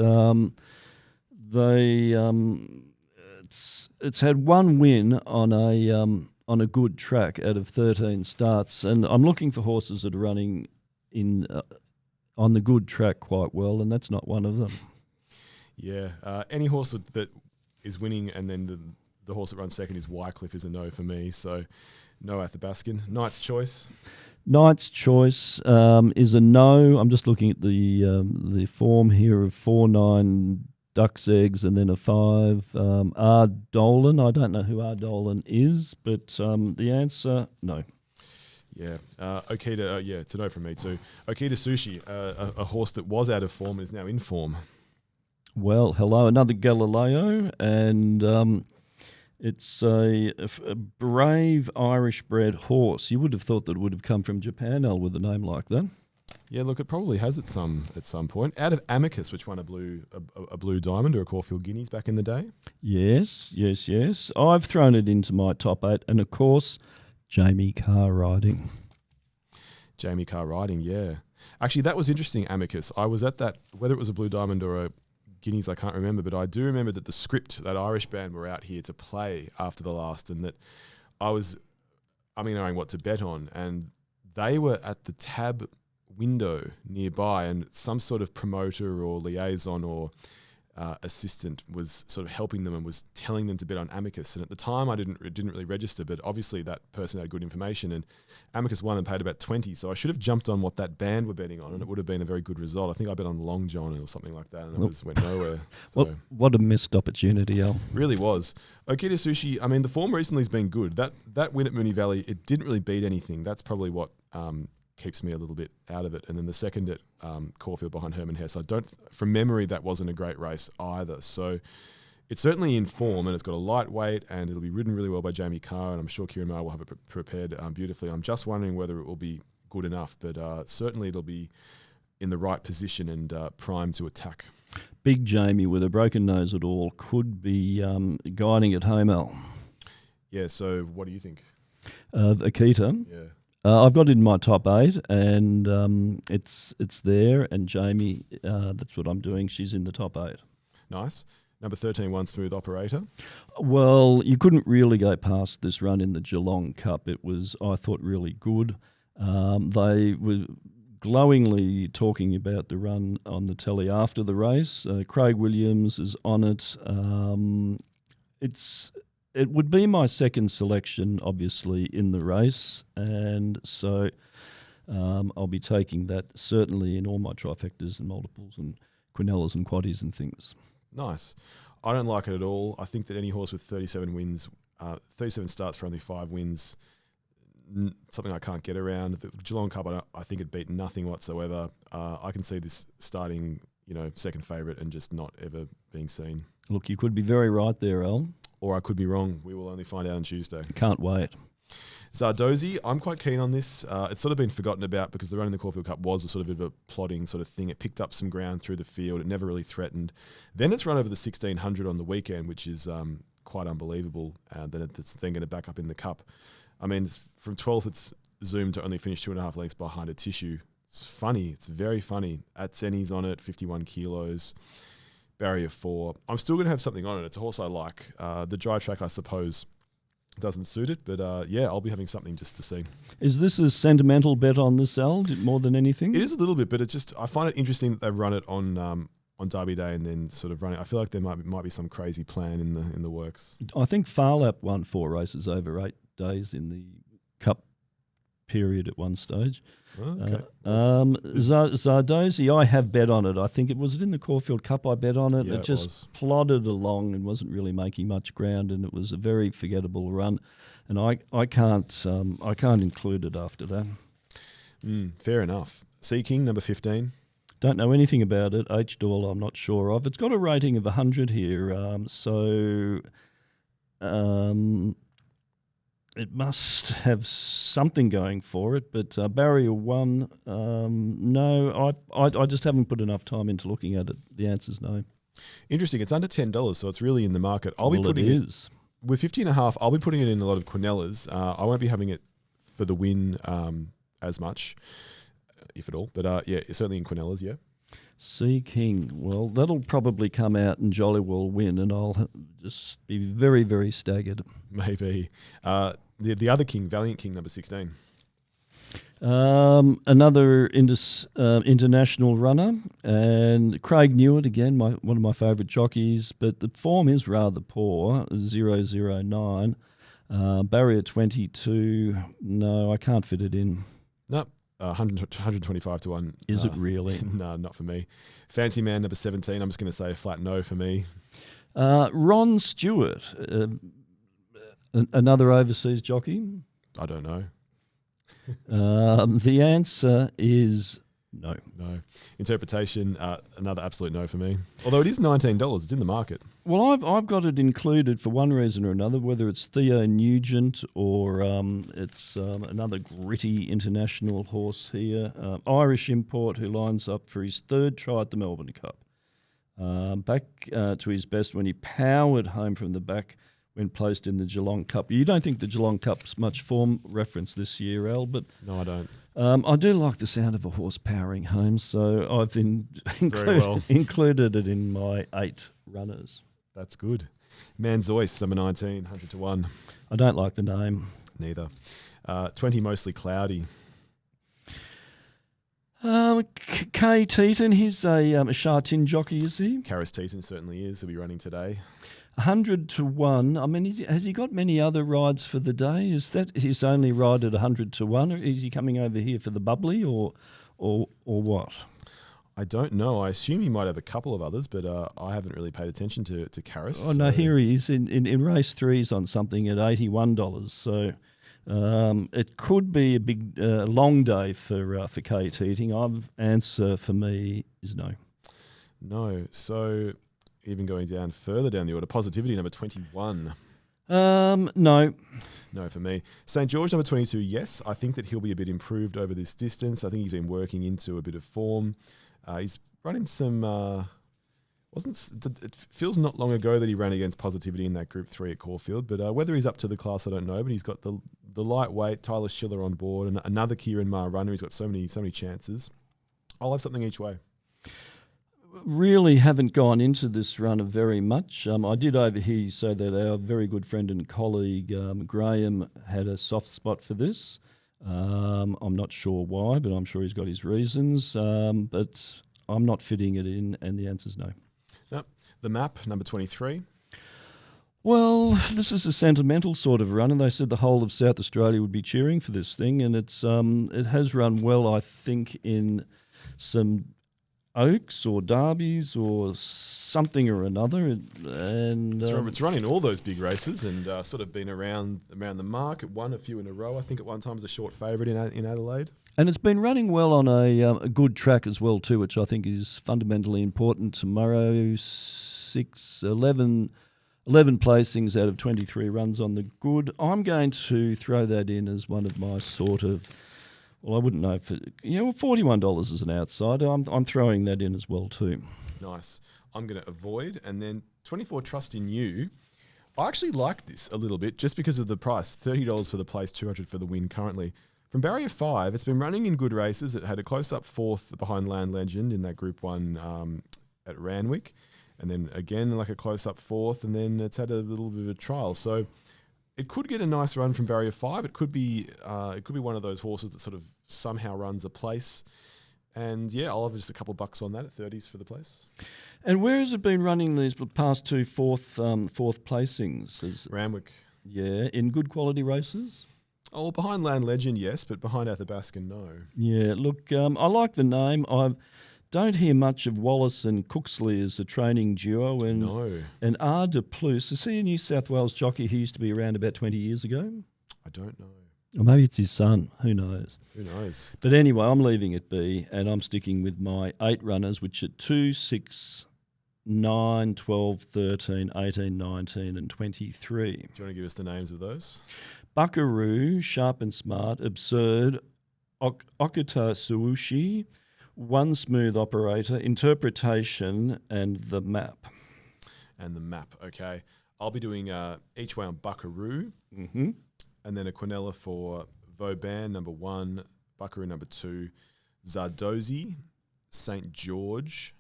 It's had one win on a good track out of 13 starts, and I'm looking for horses that are running on the good track quite well, and that's not one of them. Yeah, any horse that is winning, and then the horse that runs second is Wycliffe is a no for me. So No Athabaskan. Knight's Choice. Knight's Choice is a no. I'm just looking at the form here of 4-9 Duck's Eggs and then a 5 R Dolan. I don't know who R Dolan is, but the answer, no. Yeah. Okita, it's a no from me too. Okita Sushi, a horse that was out of form is now in form. Well, hello, another Galileo, and it's a brave Irish-bred horse. You would have thought that it would have come from Japan, Al, with a name like that. Yeah, look, it probably has at some point. Out of Amicus, which won a blue diamond or a Caulfield Guineas back in the day. Yes. I've thrown it into my top 8, and of course, Jamie Carr riding. Jamie Carr riding, yeah. Actually, that was interesting, Amicus. I was at that, whether it was a blue diamond or a Guineas, I can't remember, but I do remember that the script, that Irish band were out here to play after the last, and that I was knowing what to bet on, and they were at the tab window nearby, and some sort of promoter or liaison or assistant was sort of helping them and was telling them to bet on Amicus. And at the time, I didn't really register, but obviously that person had good information, and Amicus won and paid about 20. So I should have jumped on what that band were betting on, and it would have been a very good result. I think I bet on Long John or something like that, and it went nowhere. So what a missed opportunity, Al. Really was. Okita Sushi, I mean, the form recently has been good. That win at Moonee Valley, it didn't really beat anything. That's probably what keeps me a little bit out of it. And then the second at Caulfield behind Herman Hesse, from memory, that wasn't a great race either. So it's certainly in form, and it's got a lightweight, and it'll be ridden really well by Jamie Carr, and I'm sure Kieran Maher will have it prepared beautifully. I'm just wondering whether it will be good enough, but certainly it'll be in the right position and primed to attack. Big Jamie with a broken nose at all could be guiding at home, Al. Yeah, so what do you think? Akita. Yeah. I've got it in my top 8, and it's there. And Jamie, that's what I'm doing. She's in the top 8. Nice. Number 13, One Smooth Operator. Well, you couldn't really go past this run in the Geelong Cup. It was, I thought, really good. They were glowingly talking about the run on the telly after the race. Craig Williams is on it. It would be my second selection, obviously, in the race, and so I'll be taking that certainly in all my trifectas and multiples and quinellas and quaddies and things. Nice. I don't like it at all. I think that any horse with 37 wins, 37 starts for only 5 wins, something I can't get around. The Geelong Cup, I think it beat nothing whatsoever. I can see this starting, second favourite and just not ever being seen. Look, you could be very right there, Al. Or I could be wrong. We will only find out on Tuesday. Can't wait. Zardozi, I'm quite keen on this. It's sort of been forgotten about because the run in the Caulfield Cup was a sort of bit of a plodding sort of thing. It picked up some ground through the field. It never really threatened. Then it's run over the 1600 on the weekend, which is quite unbelievable. Then it's then going to back up in the Cup. I mean, from 12th, it's zoomed to only finish 2.5 lengths behind a Tissue. It's funny. It's very funny. Atseni's on it, 51 kilos. Barrier 4. I'm still going to have something on it. It's a horse I like. The dry track, I suppose, doesn't suit it, but I'll be having something just to see. Is this a sentimental bet on this, Al, more than anything? It is a little bit, but I find it interesting that they've run it on Derby Day and then sort of running. I feel like there might be some crazy plan in the works. I think Farlap won 4 races over 8 days in the Cup period at one stage. Oh, okay. Zardozi, I have bet on it. I think it was in the Caulfield Cup I bet on it. Yeah, it just plodded along and wasn't really making much ground, and it was a very forgettable run. And I can't include it after that. Fair enough. Sea King, number 15. Don't know anything about it. H. Doyle, I'm not sure of. It's got a rating of 100 here, it must have something going for it, but barrier 1, no, I just haven't put enough time into looking at it. The answer's no. Interesting. It's under $10, so it's really in the market. I'll be putting it is. With 15.5, I'll be putting it in a lot of quinellas. I won't be having it for the win as much, if at all. But it's certainly in quinellas, yeah. Sea King. Well, that'll probably come out and Jolly will win, and I'll just be very, very staggered. Maybe. The other King, Valiant King, number 16. Another international runner, and Craig Newitt, again, one of my favourite jockeys, but the form is rather poor, 009. Barrier 22, no, I can't fit it in. No, 125 to 1. Is it really? No, not for me. Fancy Man number 17, I'm just going to say a flat no for me. Ron Stewart, another overseas jockey. I don't know. The answer is no. No. Interpretation, another absolute no for me. Although it is $19, it's in the market. Well, I've got it included for one reason or another, whether it's Theo Nugent or it's another gritty international horse here, Irish import who lines up for his third try at the Melbourne Cup. Back to his best when he powered home from the back when placed in the Geelong Cup. You don't think the Geelong Cup's much form reference this year, Al, but No, I don't. I do like the sound of a horse powering home, so I've included it in my 8 runners. That's good. Manzoice, number 19, 100 to 1. I don't like the name. Neither. 20, Mostly Cloudy. Kay Teaton, he's a Sha-Tin jockey, is he? Karis Teaton certainly is. He'll be running today. 100 to 1. I mean, has he got many other rides for the day? Is that his only ride at 100 to 1? Or is he coming over here for the bubbly or what? I don't know. I assume he might have a couple of others, but I haven't really paid attention to Karis. Oh, no, here he is. In race 3, he's on something at $81. So it could be a big, long day for Kay Teating. Answer for me is no. No. So even going down further down the order, Positivity, number 21. No. No for me. St. George, number 22, yes. I think that he'll be a bit improved over this distance. I think he's been working into a bit of form. He's running some... It feels not long ago that he ran against Positivity in that Group 3 at Caulfield, but whether he's up to the class, I don't know. But he's got the lightweight, Tyler Schiller on board, and another Kieran Maher runner. He's got so many chances. I'll have something each way. Really haven't gone into this runner very much. I did overhear you say that our very good friend and colleague Graham had a soft spot for this. I'm not sure why, but I'm sure he's got his reasons. But I'm not fitting it in, and the answer's no. Yep. The Map, number 23. Well, this is a sentimental sort of run, and they said the whole of South Australia would be cheering for this thing, and it has run well, I think, in some Oaks or Derbies or something or another, and it's running all those big races and sort of been around the mark. It won a few in a row. I think at one time was a short favourite in Adelaide. And it's been running well on a good track as well too, which I think is fundamentally important. Tomorrow, 11 placings out of 23 runs on the good. I'm going to throw that in as one of my sort of... Well, I wouldn't know if $41 is an outsider. I'm throwing that in as well too. Nice. I'm going to avoid. And then 24 Trust in You. I actually like this a little bit just because of the price. $30 for the place, $200 for the win currently. From barrier 5, it's been running in good races. It had a close-up 4th behind Land Legend in that Group 1 at Randwick. And then again, like a close-up 4th. And then it's had a little bit of a trial. So it could get a nice run from barrier 5. It could be one of those horses that sort of somehow runs a place. And yeah, I'll have just a couple bucks on that at 30s for the place. And where has it been running these past 2 fourth placings? Randwick. Yeah, in good quality races? Oh, behind Land Legend, yes, but behind Athabaskan, no. Yeah, look, I like the name. I don't hear much of Wallace and Cooksley as a training duo. And R. de Plus, is he a New South Wales jockey who used to be around about 20 years ago? I don't know. Or maybe it's his son. Who knows? Who knows? But anyway, I'm leaving it be, and I'm sticking with my 8 runners, which are 2, 6, 9, 12, 13, 18, 19 and 23. Do you want to give us the names of those? Buckaroo, Sharp and Smart, Absurd, Okuta Suushi, One Smooth Operator, Interpretation, and The Map. And The Map, okay. I'll be doing each way on Buckaroo, and then a Quinella for Vauban, number 1, Buckaroo, number 2, Zardozi, St. George,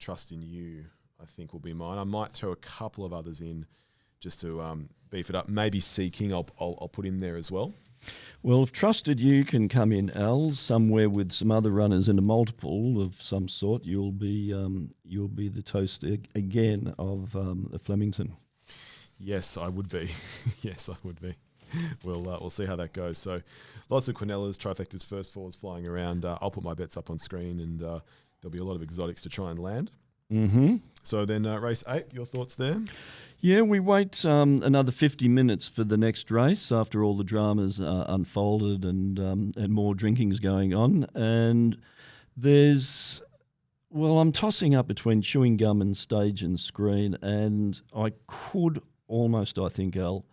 Trust in You, I think will be mine. I might throw a couple of others in just to beef it up. Maybe Seeking I'll put in there as well. Well, if Trusted You can come in, Al, somewhere with some other runners in a multiple of some sort, you'll be the toast again of the Flemington. Yes, I would be. Yes, I would be. We'll see how that goes. So lots of Quinellas, trifectas, first fours flying around. I'll put my bets up on screen, and there'll be a lot of exotics to try and land. Mm-hmm. So then race 8, your thoughts there? Yeah, we wait another 50 minutes for the next race after all the dramas unfolded and more drinking's going on. And I'm tossing up between chewing gum and stage and screen, and I could almost, I think, Al.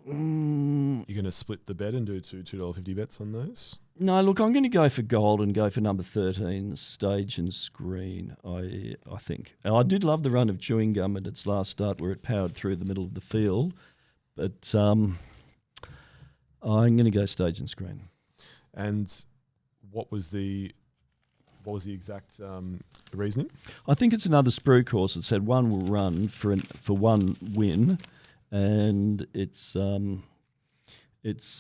You're going to split the bet and do two $2.50 bets on those? No, look, I'm going to go for gold and go for number 13, stage and screen, I think. I did love the run of chewing gum at its last start where it powered through the middle of the field, but I'm going to go stage and screen. And what was the exact reasoning? I think it's another sprue course. It's had one run for one win, and it's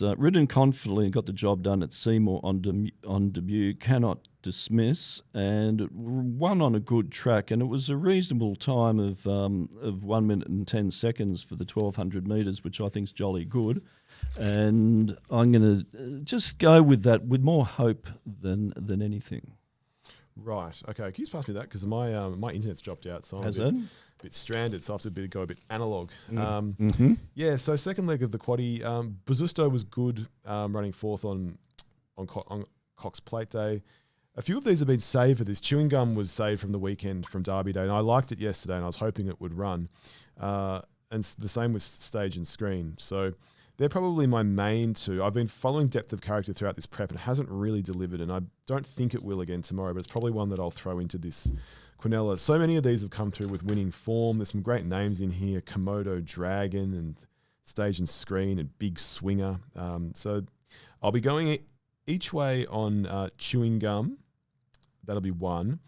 ridden confidently and got the job done at Seymour on debut, cannot dismiss, and it won on a good track, and it was a reasonable time of 1 minute and 10 seconds for the 1200 metres, which I think is jolly good. And I'm going to just go with that with more hope than anything. Right. Okay. Can you just pass me that? Because my internet's dropped out, so I'm a bit stranded, so I have to go a bit analog. Yeah, so second leg of the quaddie, Buzusto was good running fourth on Cox Plate Day. A few of these have been saved for this. Chewing Gum was saved from the weekend from Derby Day, and I liked it yesterday, and I was hoping it would run. And the same with Stage and Screen. So they're probably my main two. I've been following Depth of Character throughout this prep and it hasn't really delivered, and I don't think it will again tomorrow, but it's probably one that I'll throw into this Quinella. So many of these have come through with winning form. There's some great names in here, Komodo Dragon and Stage and Screen and Big Swinger. So I'll be going each way on Chewing Gum. That'll be one.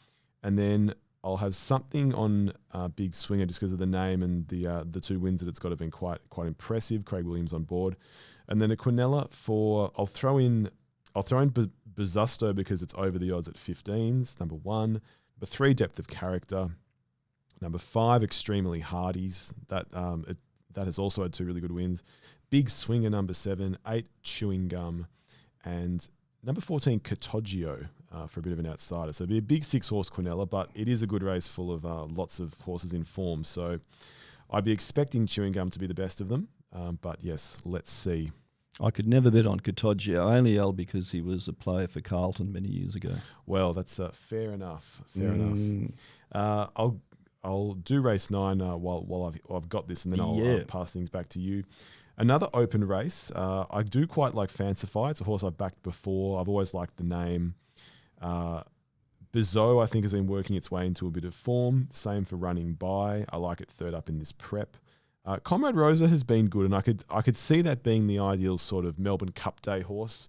And then I'll have something on Big Swinger just because of the name and the two wins that it's got have been quite impressive. Craig Williams on board, and then a Quinella I'll throw in Buzusto because it's over the odds at 15s. Number 1, number 3, Depth of Character. Number 5, Extremely Hardies. That has also had 2 really good wins. Big Swinger, number 7, 8, Chewing Gum, and number 14, Katoggio. For a bit of an outsider. So it'll be a big 6-horse Quinella, but it is a good race full of lots of horses in form. So I'd be expecting Chewing Gum to be the best of them. But yes, let's see. I could never bet on Katoggio, only because he was a player for Carlton many years ago. Well, that's fair enough. Fair enough. I'll do race 9 while I've got this, and then I'll pass things back to you. Another open race. I do quite like Fancify. It's a horse I've backed before. I've always liked the name. Bizot, I think, has been working its way into a bit of form. Same for Running By. I like it third up in this prep. Comrade Rosa has been good, and I could see that being the ideal sort of Melbourne Cup Day horse.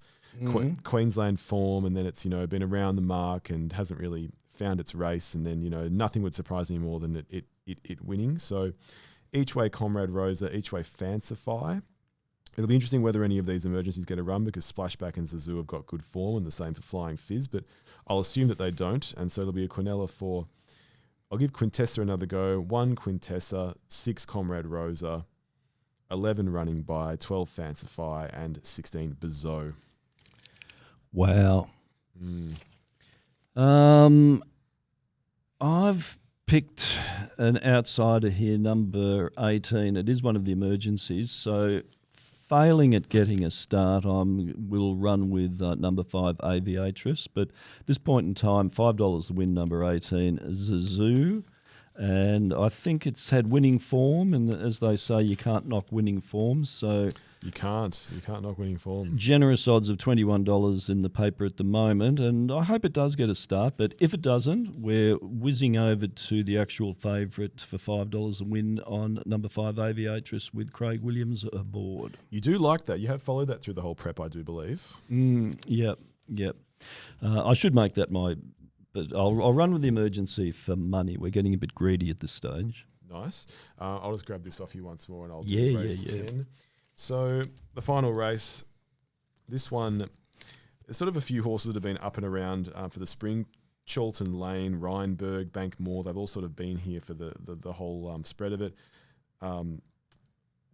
Queensland form, and then it's been around the mark and hasn't really found its race, and then nothing would surprise me more than it winning. So each way Comrade Rosa, each way Fancify. It'll be interesting whether any of these emergencies get a run because Splashback and Zazoo have got good form, and the same for Flying Fizz, but I'll assume that they don't, and so it'll be a Quinella for... I'll give Quintessa another go. 1 Quintessa, 6 Comrade Rosa, 11 Running By, 12 Fancify, and 16 Bizot. Wow. I've picked an outsider here, number 18. It is one of the emergencies, so... Failing at getting a start, will run with number 5, Aviatrix. But at this point in time, $5 to win number 18, Zazoo. And I think it's had winning form. And as they say, you can't knock winning form. So You can't knock winning form. Generous odds of $21 in the paper at the moment. And I hope it does get a start. But if it doesn't, we're whizzing over to the actual favourite for $5 a win on number 5, Aviatrix, with Craig Williams aboard. You do like that. You have followed that through the whole prep, I do believe. Yep. I should make that but I'll run with the emergency for money. We're getting a bit greedy at this stage. Nice. I'll just grab this off you once more and I'll do race 10. So the final race, this one, there's sort of a few horses that have been up and around for the spring. Chilton Lane, Rheinberg, Bank Moor, they've all sort of been here for the whole spread of it.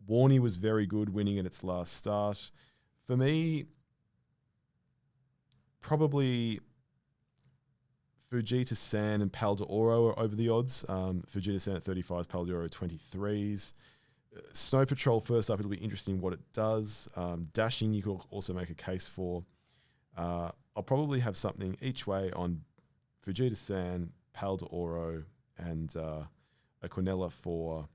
Warney was very good, winning at its last start. For me, probably Fujita San and Pal de Oro are over the odds. Fujita San at 35s, Pal de Oro 23s. Snow Patrol first up, it'll be interesting what it does. Dashing, you could also make a case for. I'll probably have something each way on Fujita San, Pal de Oro, and a Quinella for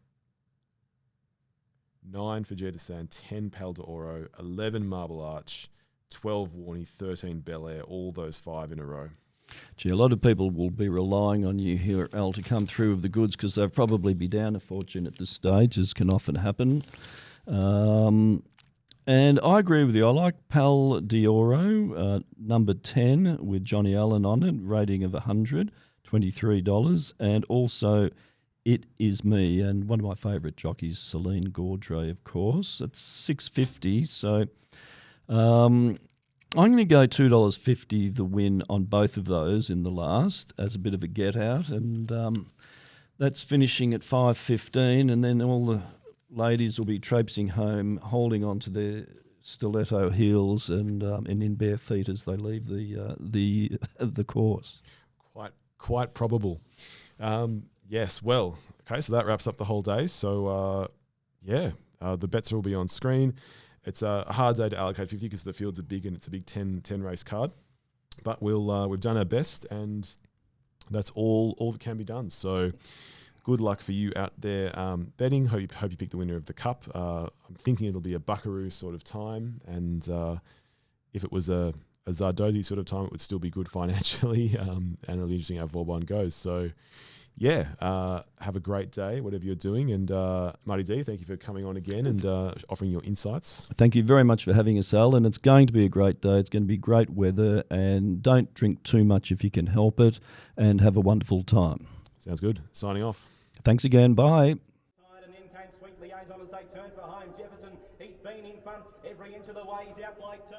9 Fujita San, 10 Pal de Oro, 11 Marble Arch, 12 Warney, 13 Bel Air, all those 5 in a row. Gee, a lot of people will be relying on you here, Al, to come through with the goods because they'll probably be down a fortune at this stage, as can often happen. And I agree with you. I like Pal de Oro, number 10 with Johnny Allen on it, rating of 100, $23. And also It Is Me, and one of my favourite jockeys, Celine Gaudray, of course. It's $6.50, so I'm going to go $2.50 the win on both of those in the last as a bit of a get out, and that's finishing at $5.15, and then all the ladies will be traipsing home, holding on to their stiletto heels and in bare feet as they leave the course. Quite probable. Yes, well, okay, so that wraps up the whole day. So, the bets will be on screen. It's a hard day to allocate 50 because the fields are big and it's a big 10 race card. But we've done our best, and that's all that can be done. So good luck for you out there betting. Hope you pick the winner of the Cup. I'm thinking it'll be a Buckaroo sort of time, and if it was a Zardozi sort of time, it would still be good financially, and it'll be interesting how Vauban goes. So, have a great day, whatever you're doing. And Marty D, thank you for coming on again and offering your insights. Thank you very much for having us, Al, and it's going to be a great day. It's going to be great weather, and don't drink too much if you can help it, and have a wonderful time. Sounds good. Signing off. Thanks again. Bye. And then came Sweet Liaison as they turned for home. Jefferson, he's been in front every inch of the way. He's out like 2.